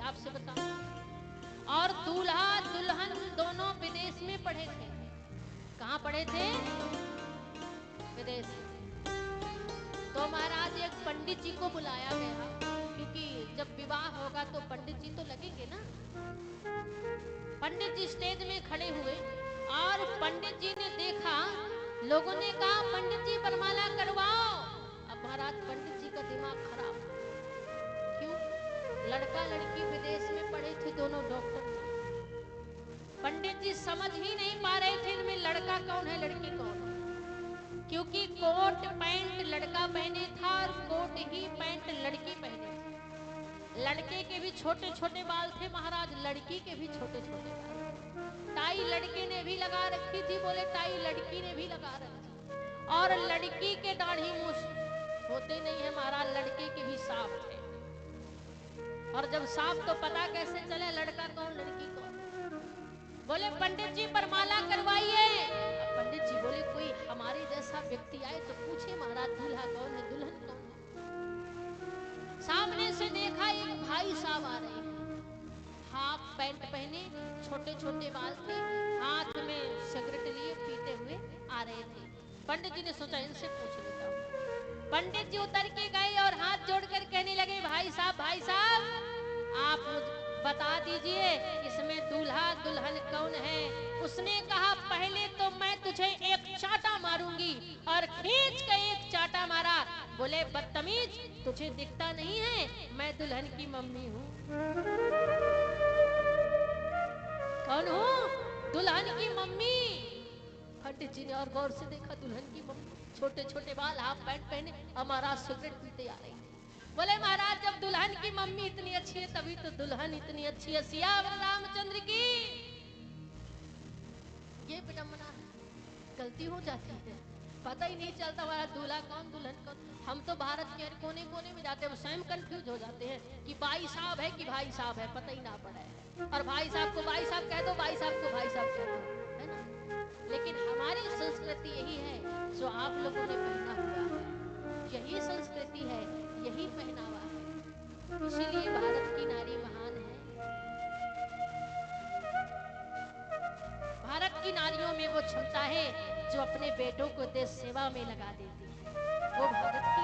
आपसे बताओ। और दूल्हा दुल्हन दोनों विदेश में पढ़े थे। कहाँ पढ़े थे? विदेश में। तो महाराज एक पंडित जी को बुलाया गया, क्योंकि जब विवाह होगा तो पंडित जी तो लगेंगे ना। पंडित जी स्टेज में खड़े हुए और पंडित जी ने देखा, लोगों ने कहा पंडित जी वरमाला करवाओ। अब महाराज पंडित जी का दिमाग खराब। क्यों? लड़का लड़की विदेश में पढ़े थे, दोनों डॉक्टर थे। पंडित जी समझ ही नहीं पा रहे थे इनमें लड़का कौन है लड़की कौन है, क्योंकि कोट पैंट लड़का पहने था और कोट ही पैंट लड़की पहने थी। लड़के के भी छोटे छोटे बाल थे महाराज, लड़की के भी छोटे छोटे बाल। टाई लड़के ने भी लगा रखी थी, बोले टाई लड़की ने भी लगा रखी। और लड़की के दाढ़ी मूछ होते नहीं है महाराज, लड़के के भी साफ थे। और जब साफ तो पता कैसे चले लड़का कौन लड़की कौन। बोले पंडित जी वरमाला करवाइए। अब पंडित जी बोले कोई हमारे जैसा व्यक्ति आए तो पूछे महाराज दूल्हा कौन है दुल्हन कौन है। सामने से देखा एक भाई साहब आ रहे हैं, हाफ पैंट पहने, छोटे छोटे बाल थे, हाथ में सिगरेट लिए पीते हुए आ रहे थे। पंडित जी ने सोचा इनसे पूछ लेता हूँ। पंडित जी उतर के गए और हाथ जोड़कर कहने लगे भाई साहब आप मुझे बता दीजिए इसमें दूल्हा दुल्हन कौन है। उसने कहा पहले तो मैं तुझे एक चाटा मारूंगी, और खींच के एक चाटा मारा। बोले बदतमीज, तुझे दिखता नहीं है मैं दुल्हन की मम्मी हूँ। कौन हूँ? दुल्हन की मम्मी। पंडित जी ने और गौर से देखा दुल्हन की मम्मी, छोटे छोटे बाल, हाफ पैंट पहने, हमारा सिगरेट पीते आ रही थी। बोले महाराज जब दुल्हन की मम्मी इतनी अच्छी है तभी तो दुल्हन इतनी अच्छी है। सियावर रामचंद्र की। ये विडंबना है, गलती हो जाती है, पता ही नहीं चलता हमारा दूल्हा कौन दुल्हन कौन। हम तो भारत के कोने कोने में जाते हैं, स्वयं कंफ्यूज हो जाते हैं कि भाई साहब है कि भाई साहब है, पता ही ना पड़ा है। और भाई साहब को भाई साहब कह दो, भाई साहब को भाई साहब कह दो, है ना। लेकिन हमारी संस्कृति यही है जो आप लोगों ने पहना हुआ है, यही संस्कृति है, यही पहनावा है। इसीलिए भारत की नारी महान है। भारत की नारियों में वो क्षमता है जो अपने बेटों को देश सेवा में लगा देती है, वो भारत की